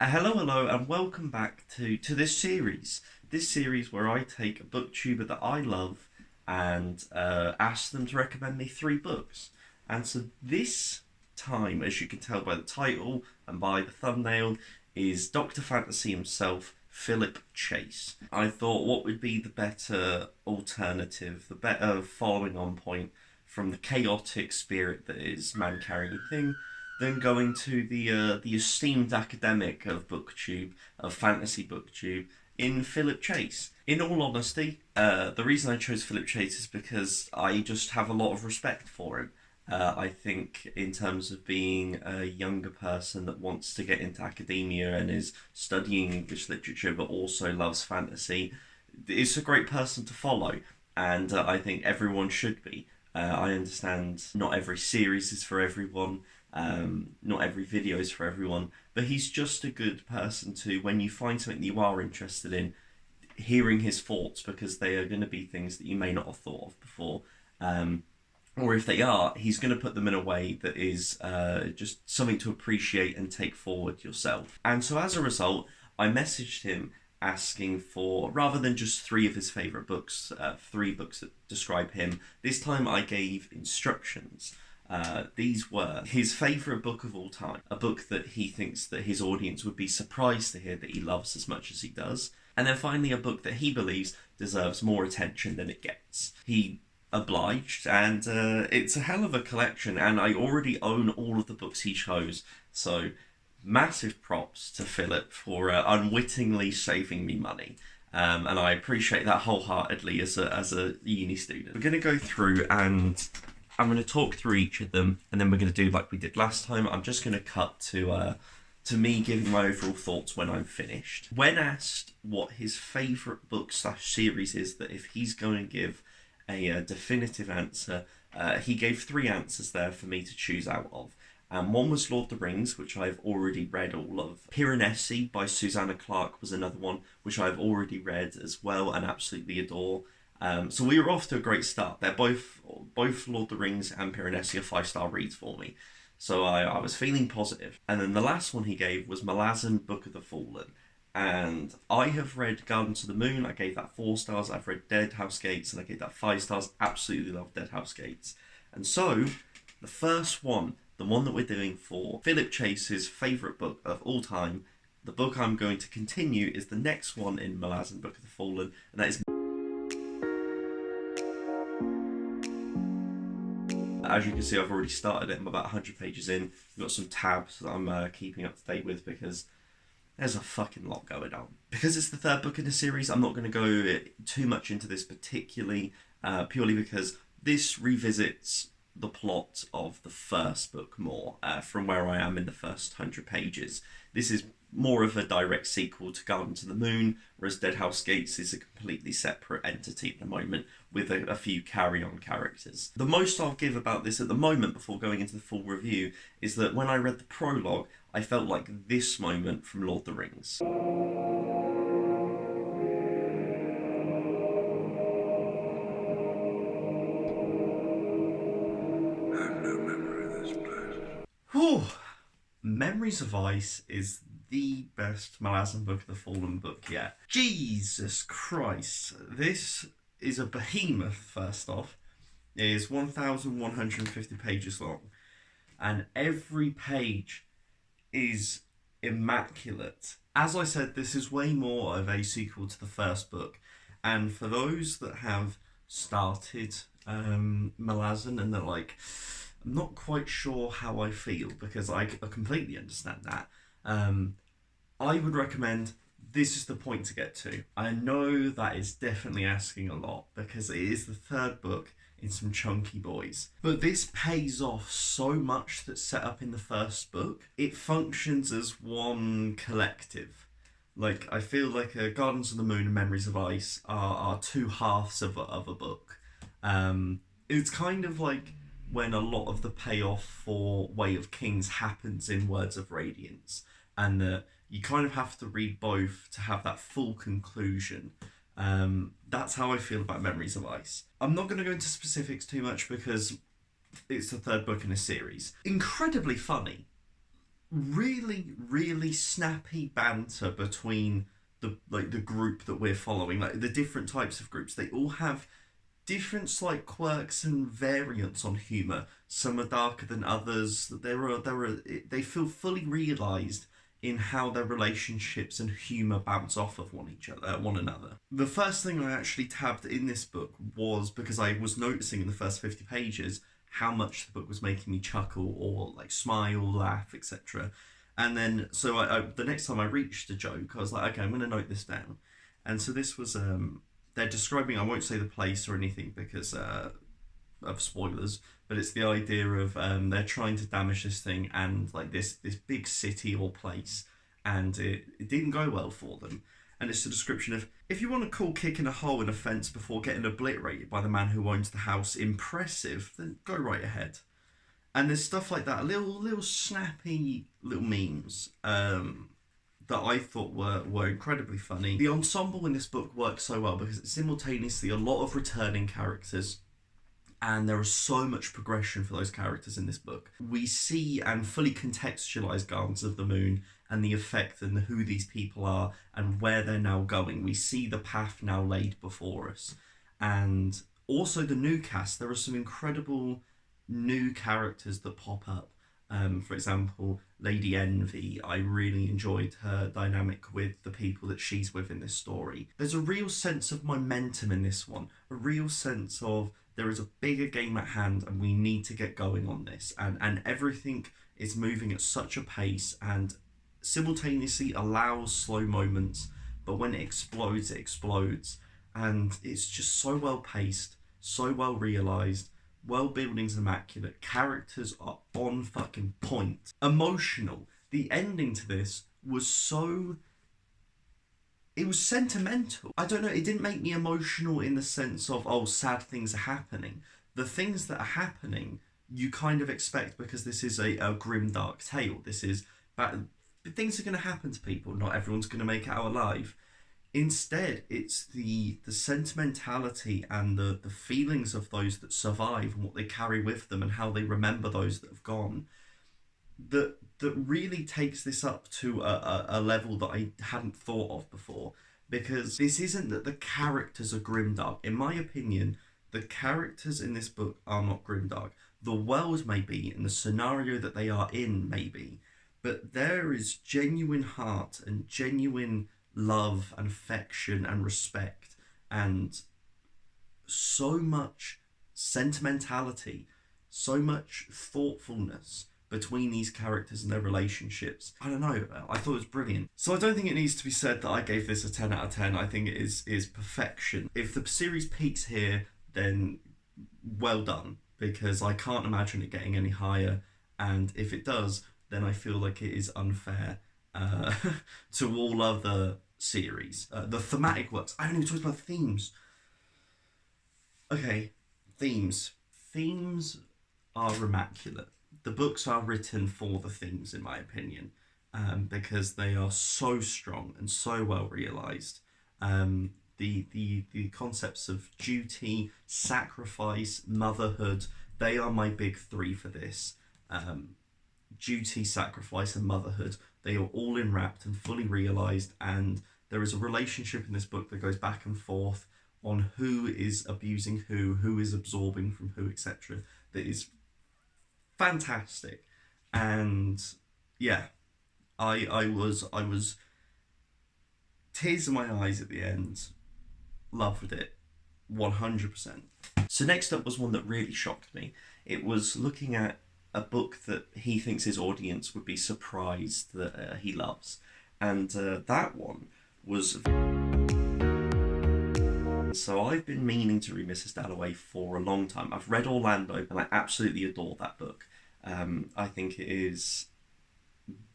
Hello, and welcome back to this series. This series where I take a booktuber that I love and ask them to recommend me three books. And so this time, as you can tell by the title and by the thumbnail, is Dr. Fantasy himself, Philip Chase. I thought what would be the better alternative, the better following on point from the chaotic spirit that is Man Carrying a Thing than going to the esteemed academic of booktube, of fantasy booktube, in Philip Chase. In all honesty, the reason I chose Philip Chase is because I just have a lot of respect for him. I think in terms of being a younger person that wants to get into academia and is studying English literature but also loves fantasy, it's a great person to follow, and I think everyone should be. I understand not every series is for everyone, not every video is for everyone, but he's just a good person to, when you find something that you are interested in, hearing his thoughts, because they are going to be things that you may not have thought of before. Or if they are, he's going to put them in a way that is just something to appreciate and take forward yourself. And so as a result, I messaged him asking for, rather than just three of his favourite books, three books that describe him, this time I gave instructions. These were his favourite book of all time, a book that he thinks that his audience would be surprised to hear that he loves as much as he does, and then finally a book that he believes deserves more attention than it gets. He obliged, and it's a hell of a collection, and I already own all of the books he chose, so massive props to Philip for unwittingly saving me money. And I appreciate that wholeheartedly as a uni student. We're going to go through and I'm going to talk through each of them, and then we're going to do like we did last time. I'm just going to cut to me giving my overall thoughts when I'm finished. When asked what his favourite book / series is, that if he's going to give a definitive answer, he gave three answers there for me to choose out of. And one was Lord of the Rings, which I've already read all of. Piranesi by Susanna Clarke was another one, which I've already read as well and absolutely adore. So we were off to a great start. They're both Lord of the Rings and Piranesi are 5-star reads for me. So I was feeling positive. And then the last one he gave was Malazan, Book of the Fallen. And I have read Garden to the Moon. I gave that 4 stars. I've read Dead House Gates and I gave that 5 stars. Absolutely love Dead House Gates. And so the first one, the one that we're doing for Philip Chase's favourite book of all time, the book I'm going to continue is the next one in Malazan, Book of the Fallen, and that is, as you can see, I've already started it. I'm about 100 pages in. I've got some tabs that I'm keeping up to date with because there's a fucking lot going on. Because it's the third book in the series, I'm not going to go too much into this particularly, purely because this revisits the plot of the first book more, from where I am in the first 100 pages. This is more of a direct sequel to Garden to the Moon, whereas Dead House Gates is a completely separate entity at the moment with a few carry-on characters. The most I'll give about this at the moment before going into the full review is that when I read the prologue, I felt like this moment from Lord of the Rings. Whew. Memories of Ice is the best Malazan Book of the Fallen book yet. Jesus Christ. This is a behemoth, first off. It is 1,150 pages long. And every page is immaculate. As I said, this is way more of a sequel to the first book. And for those that have started Malazan and they're like, I'm not quite sure how I feel, because I completely understand that. I would recommend this is the point to get to. I know that is definitely asking a lot because it is the third book in some chunky boys. But this pays off so much that's set up in the first book. It functions as one collective. Like, I feel like Gardens of the Moon and Memories of Ice are two halves of a book. It's kind of like when a lot of the payoff for Way of Kings happens in Words of Radiance, and that you kind of have to read both to have that full conclusion. That's how I feel about Memories of Ice. I'm not going to go into specifics too much because it's the third book in a series. Incredibly funny. really, really snappy banter between the group that we're following, like the different types of groups. They all have different slight quirks and variants on humour. Some are darker than others. They feel fully realised in how their relationships and humour bounce off of one another. The first thing I actually tabbed in this book was because I was noticing in the first 50 pages how much the book was making me chuckle or like smile, laugh, etc. And then, so the next time I reached a joke, I was like, okay, I'm going to note this down. And so this was, they're describing, I won't say the place or anything because of spoilers, but it's the idea of they're trying to damage this thing and like this big city or place, and it didn't go well for them. And it's a description of, if you want to call kicking a hole in a fence before getting obliterated by the man who owns the house impressive, then go right ahead. And there's stuff like that, little snappy little memes that I thought were incredibly funny. The ensemble in this book works so well because it's simultaneously a lot of returning characters, and there is so much progression for those characters in this book. We see and fully contextualize Gardens of the Moon and the effect and who these people are and where they're now going. We see the path now laid before us. And also the new cast, there are some incredible new characters that pop up. For example, Lady Envy, I really enjoyed her dynamic with the people that she's with in this story. There's a real sense of momentum in this one, a real sense of there is a bigger game at hand and we need to get going on this. And everything is moving at such a pace and simultaneously allows slow moments, but when it explodes. And it's just so well paced, so well realised. World building's immaculate. Characters are on fucking point. Emotional. The ending to this was so... It was sentimental. I don't know, it didn't make me emotional in the sense of, oh, sad things are happening. The things that are happening, you kind of expect because this is a grim, dark tale. This is... things are going to happen to people. Not everyone's going to make it out alive. Instead, it's the sentimentality and the feelings of those that survive and what they carry with them and how they remember those that have gone that really takes this up to a level that I hadn't thought of before. Because this isn't that the characters are grimdark. In my opinion, the characters in this book are not grimdark. The world may be, and the scenario that they are in may be, but there is genuine heart and genuine love and affection and respect and so much sentimentality, so much thoughtfulness between these characters and their relationships. I don't know, I thought it was brilliant. So I don't think it needs to be said that I gave this a 10 out of 10. I think it is perfection. If the series peaks here, then well done, because I can't imagine it getting any higher, and if it does, then I feel like it is unfair to all other series. The thematic works. I haven't even talked about themes. Okay, themes. Themes are immaculate. The books are written for the themes, in my opinion, because they are so strong and so well realised. The concepts of duty, sacrifice, motherhood, they are my big three for this. Duty, sacrifice, and motherhood, they are all enwrapped and fully realised, and there is a relationship in this book that goes back and forth on who is abusing who is absorbing from who, etc. That is fantastic. And yeah, I was tears in my eyes at the end. Loved it 100%. So next up was one that really shocked me. It was looking at a book that he thinks his audience would be surprised that he loves, and that one was... So I've been meaning to read Mrs. Dalloway for a long time. I've read Orlando and I absolutely adore that book. I think it is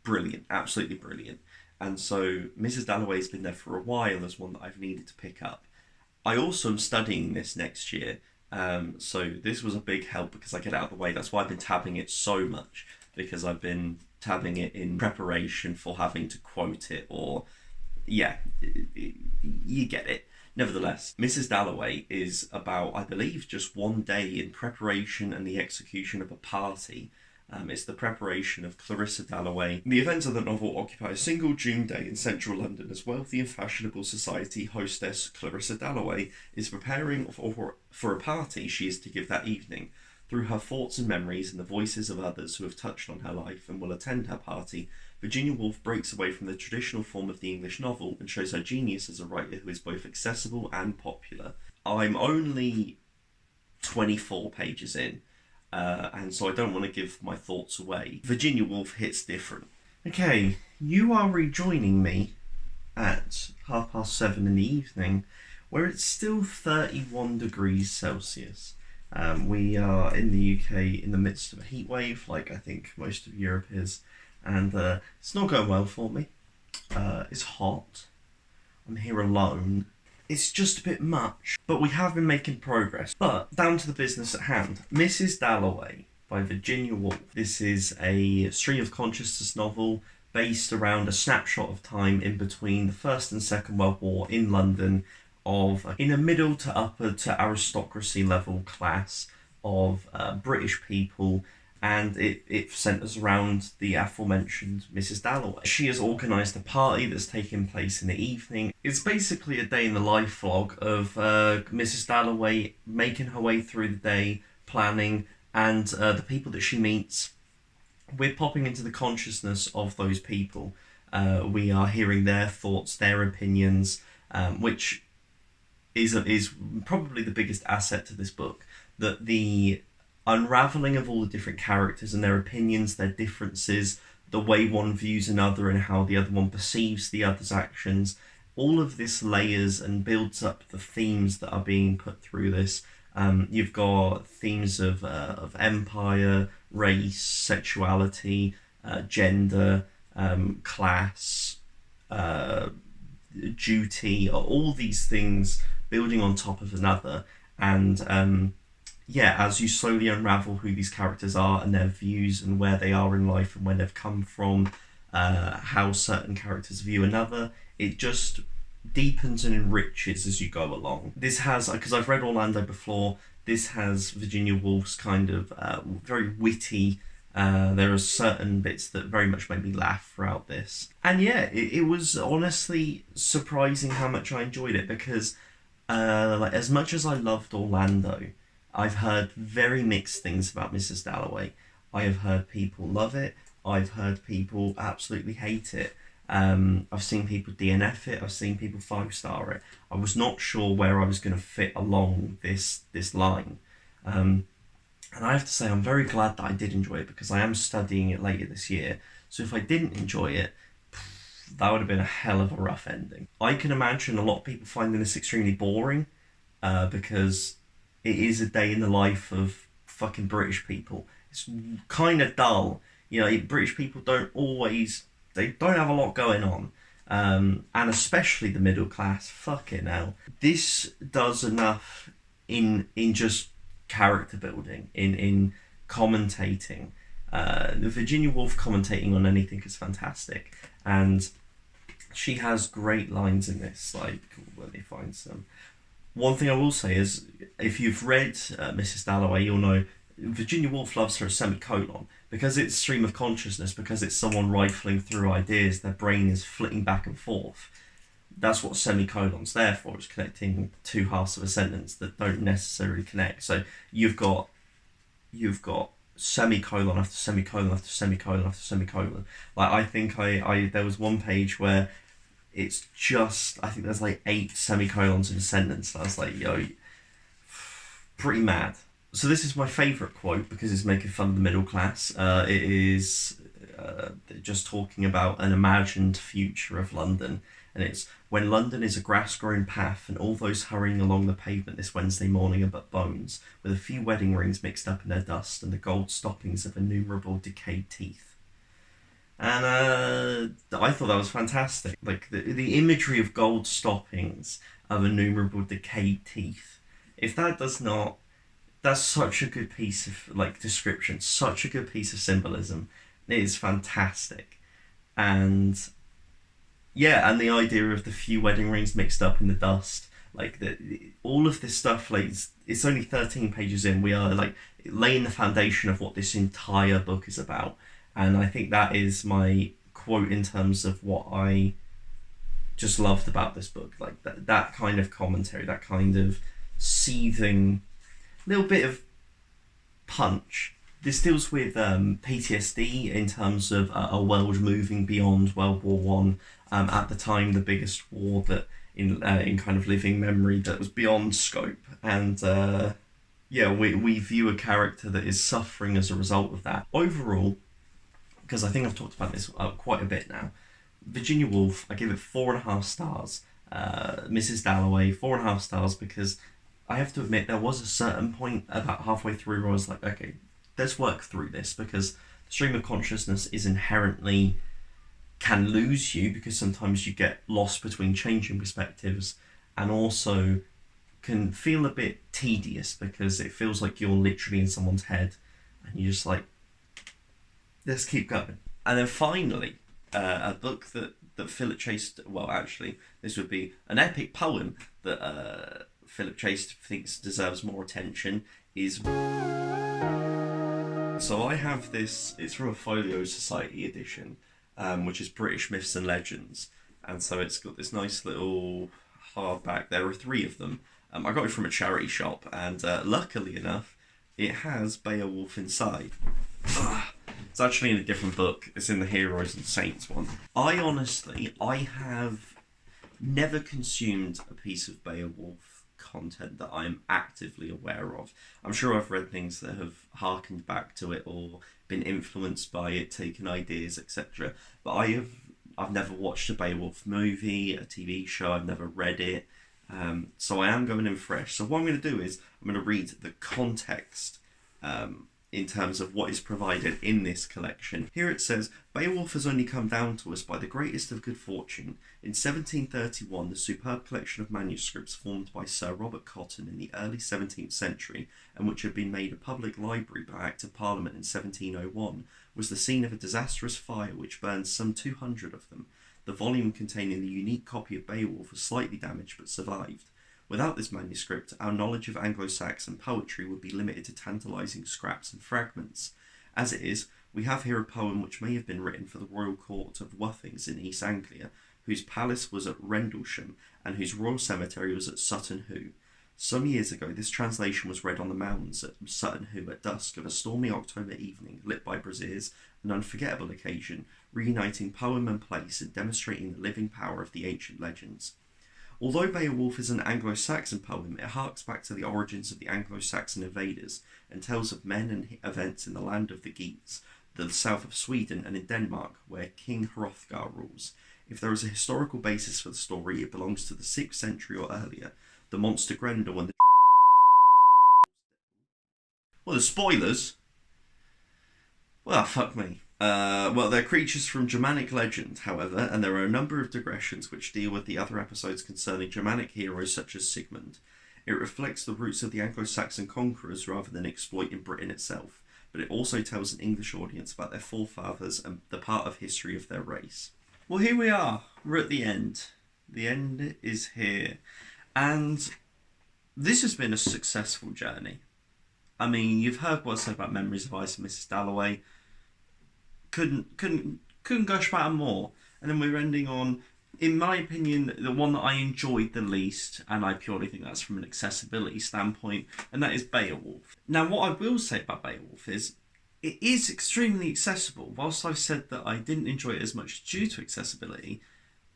brilliant, absolutely brilliant. And so Mrs. Dalloway's been there for a while as one that I've needed to pick up. I also am studying this next year, so this was a big help because I get it out of the way. That's why I've been tabbing it so much, because I've been tabbing it in preparation for having to quote it, or yeah, you get it. Nevertheless, Mrs. Dalloway is about, I believe, just one day in preparation and the execution of a party It's the preparation of Clarissa Dalloway. The events of the novel occupy a single June day in central London as wealthy and fashionable society hostess Clarissa Dalloway is preparing for a party she is to give that evening. Through her thoughts and memories and the voices of others who have touched on her life and will attend her party, Virginia Woolf breaks away from the traditional form of the English novel and shows her genius as a writer who is both accessible and popular. I'm only 24 pages in, and so I don't want to give my thoughts away. Virginia Woolf hits different. Okay, you are rejoining me at 7:30 in the evening, where it's still 31 degrees Celsius. We are in the UK in the midst of a heat wave, like I think most of Europe is, and it's not going well for me. It's hot. I'm here alone. It's just a bit much, but we have been making progress. But down to the business at hand. Mrs. Dalloway by Virginia Woolf. This is a stream of consciousness novel based around a snapshot of time in between the First and Second World War in London, in a middle to upper to aristocracy level class of British people, and it centres around the aforementioned Mrs. Dalloway. She has organised a party that's taking place in the evening. It's basically a day in the life vlog of Mrs. Dalloway making her way through the day, planning, and the people that she meets. We're popping into the consciousness of those people. We are hearing their thoughts, their opinions, which is probably the biggest asset to this book. That the unraveling of all the different characters and their opinions, their differences, the way one views another and how the other one perceives the other's actions, all of this layers and builds up the themes that are being put through this. You've got themes of empire, race, sexuality, gender, class, duty, all these things building on top of another. And as you slowly unravel who these characters are and their views and where they are in life and where they've come from, how certain characters view another, it just deepens and enriches as you go along. This has, because I've read Orlando before, this has Virginia Woolf's kind of very witty. There are certain bits that very much made me laugh throughout this. And it was honestly surprising how much I enjoyed it, because as much as I loved Orlando, I've heard very mixed things about Mrs. Dalloway. I have heard people love it. I've heard people absolutely hate it. I've seen people DNF it. I've seen people 5-star it. I was not sure where I was going to fit along this line. And I have to say, I'm very glad that I did enjoy it, because I am studying it later this year. So if I didn't enjoy it, that would have been a hell of a rough ending. I can imagine a lot of people finding this extremely boring, because it is a day in the life of fucking British people. It's kind of dull. British people don't have a lot going on. And especially the middle class, fucking hell. This does enough in just character building, in commentating. The Virginia Woolf commentating on anything is fantastic. And she has great lines in this, like, let me find some. One thing I will say is, if you've read Mrs. Dalloway, you'll know Virginia Woolf loves her semicolon, because it's stream of consciousness, because it's someone rifling through ideas, their brain is flitting back and forth. That's what semicolon's there for. It's connecting two halves of a sentence that don't necessarily connect. So you've got semicolon after semicolon after semicolon after semicolon. Like, I think there was one page where it's just, I think there's like 8 semicolons in a sentence. And I was like, yo, pretty mad. So this is my favourite quote, because it's making fun of the middle class. It is just talking about an imagined future of London. And it's, when London is a grass-grown path, and all those hurrying along the pavement this Wednesday morning are but bones, with a few wedding rings mixed up in their dust, and the gold stoppings of innumerable decayed teeth. And I thought that was fantastic. Like, the imagery of gold stoppings of innumerable decayed teeth. If that does not... That's such a good piece of, like, description, such a good piece of symbolism. It is fantastic. And... and the idea of the few wedding rings mixed up in the dust, Like all of this stuff, like it's only 13 pages in. We are like laying the foundation of what this entire book is about, and I think that is my quote in terms of what I just loved about this book. Like that kind of commentary, that kind of seething little bit of punch. This deals with PTSD in terms of a world moving beyond World War One. At the time, the biggest war that in kind of living memory that was beyond scope, and yeah, we view a character that is suffering as a result of that. Overall, because I think I've talked about this quite a bit now, Virginia Woolf, I give it 4.5 stars. Mrs. Dalloway, 4.5 stars, because I have to admit there was a certain point about halfway through where I was like, okay, let's work through this, because the stream of consciousness is inherently can lose you, because sometimes you get lost between changing perspectives, and also can feel a bit tedious because it feels like you're literally in someone's head and you're just like, let's keep going. And then finally, a book that Philip Chase, well, actually, this would be an epic poem that Philip Chase thinks deserves more attention, is. So I have this, it's from a Folio Society edition, which is British Myths and Legends. And so it's got this nice little hardback. There are 3 of them. I got it from a charity shop, and luckily enough, it has Beowulf inside. It's actually in a different book. It's in the Heroes and Saints one. I have never consumed a piece of Beowulf content that I'm actively aware of. I'm sure I've read things that have harkened back to it or been influenced by it, taken ideas, etc. But I've never watched a Beowulf movie, a TV show. I've never read it. So I am going in fresh. So what I'm going to do is I'm going to read the context in terms of what is provided in this collection. Here it says, Beowulf has only come down to us by the greatest of good fortune. In 1731, the superb collection of manuscripts formed by Sir Robert Cotton in the early 17th century, and which had been made a public library by Act of Parliament in 1701, was the scene of a disastrous fire which burned some 200 of them. The volume containing the unique copy of Beowulf was slightly damaged but survived. Without this manuscript, our knowledge of Anglo-Saxon poetry would be limited to tantalising scraps and fragments. As it is, we have here a poem which may have been written for the royal court of Wuthings in East Anglia, whose palace was at Rendlesham, and whose royal cemetery was at Sutton Hoo. Some years ago, this translation was read on the mounds at Sutton Hoo at dusk of a stormy October evening, lit by braziers, an unforgettable occasion, reuniting poem and place and demonstrating the living power of the ancient legends. Although Beowulf is an Anglo-Saxon poem, it harks back to the origins of the Anglo-Saxon invaders and tells of men and events in the land of the Geats, the south of Sweden, and in Denmark, where King Hrothgar rules. If there is a historical basis for the story, it belongs to the 6th century or earlier. The monster Grendel and the well, the spoilers. Well, fuck me. Well, they're creatures from Germanic legend, however, and there are a number of digressions which deal with the other episodes concerning Germanic heroes such as Sigmund. It reflects the roots of the Anglo-Saxon conquerors rather than exploiting Britain itself, but it also tells an English audience about their forefathers and the part of history of their race. Well, here we are. We're at the end. The end is here. And this has been a successful journey. I mean, you've heard what I said about Memories of Ice and Mrs. Dalloway. Couldn't gush about it more. And then we're ending on, in my opinion, the one that I enjoyed the least, and I purely think that's from an accessibility standpoint, and that is Beowulf. Now, what I will say about Beowulf is, it is extremely accessible. Whilst I've said that I didn't enjoy it as much due to accessibility,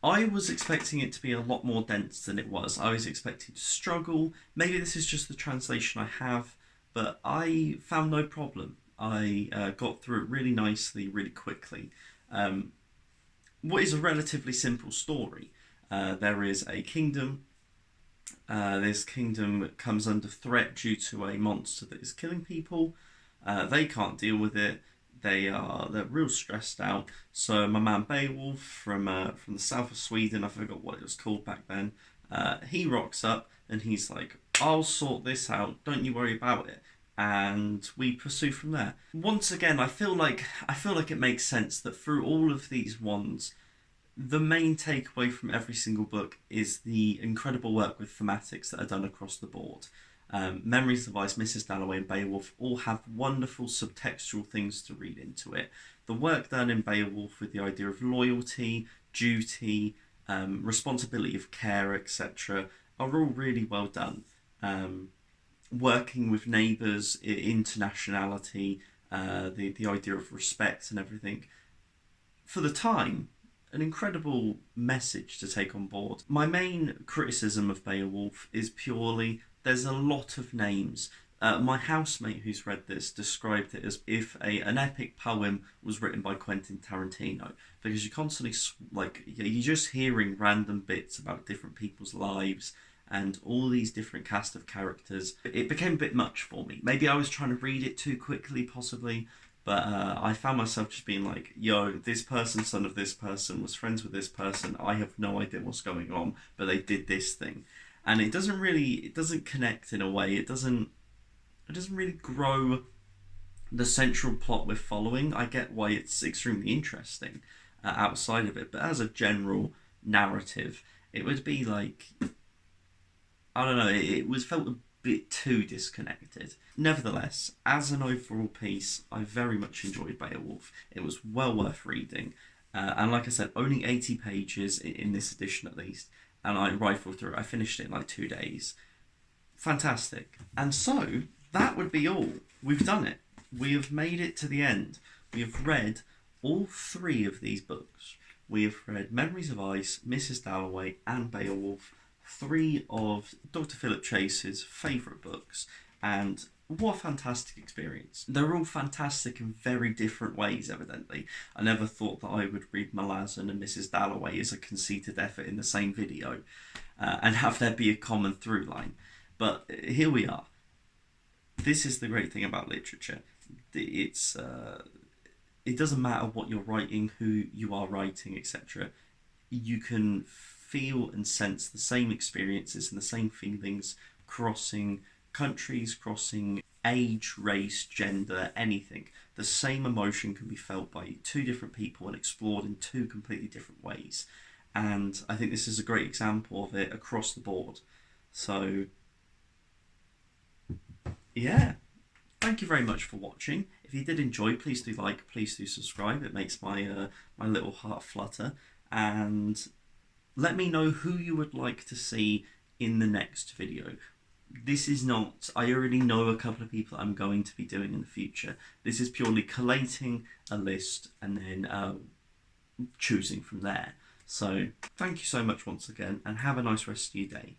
I was expecting it to be a lot more dense than it was. I was expecting to struggle. Maybe this is just the translation I have, but I found no problem. I got through it really nicely, really quickly. What is a relatively simple story? There is a kingdom. This kingdom comes under threat due to a monster that is killing people. They can't deal with it. They're real stressed out. So my man Beowulf from the south of Sweden, I forgot what it was called back then. He rocks up and he's like, "I'll sort this out. Don't you worry about it." And we pursue from there. Once again, I feel like it makes sense that through all of these ones, the main takeaway from every single book is the incredible work with thematics that are done across the board. Memories of Ice, Mrs. Dalloway, and Beowulf all have wonderful subtextual things to read into it. The work done in Beowulf with the idea of loyalty, duty, responsibility of care, etc., are all really well done. Working with neighbours, internationality, the idea of respect and everything. For the time, an incredible message to take on board. My main criticism of Beowulf is purely there's a lot of names. My housemate who's read this described it as if an epic poem was written by Quentin Tarantino, because you're constantly you're just hearing random bits about different people's lives and all these different cast of characters. It became a bit much for me. Maybe I was trying to read it too quickly, possibly, but I found myself just being like, yo, this person, son of this person, was friends with this person. I have no idea what's going on, but they did this thing. And it doesn't connect in a way. It doesn't really grow the central plot we're following. I get why it's extremely interesting outside of it, but as a general narrative, it would be like, I don't know, it was felt a bit too disconnected. Nevertheless, as an overall piece, I very much enjoyed Beowulf. It was well worth reading. And like I said, only 80 pages in this edition at least. And I rifled through it. I finished it in like 2 days. Fantastic. And so, that would be all. We've done it. We have made it to the end. We have read all 3 of these books. We have read Memories of Ice, Mrs. Dalloway, and Beowulf. 3 of Dr. Philip Chase's favourite books, and what a fantastic experience. They're all fantastic in very different ways, evidently. I never thought that I would read Malazan and Mrs. Dalloway as a conceited effort in the same video, and have there be a common through line. But here we are. This is the great thing about literature. It doesn't matter what you're writing, who you are writing, etc. You can feel and sense the same experiences and the same feelings crossing countries, crossing age, race, gender, anything. The same emotion can be felt by 2 different people and explored in 2 completely different ways. And I think this is a great example of it across the board. So, yeah. Thank you very much for watching. If you did enjoy, please do like, please do subscribe. It makes my my little heart flutter. And let me know who you would like to see in the next video. This is not, I already know a couple of people I'm going to be doing in the future. This is purely collating a list and then choosing from there. So, thank you so much once again, and have a nice rest of your day.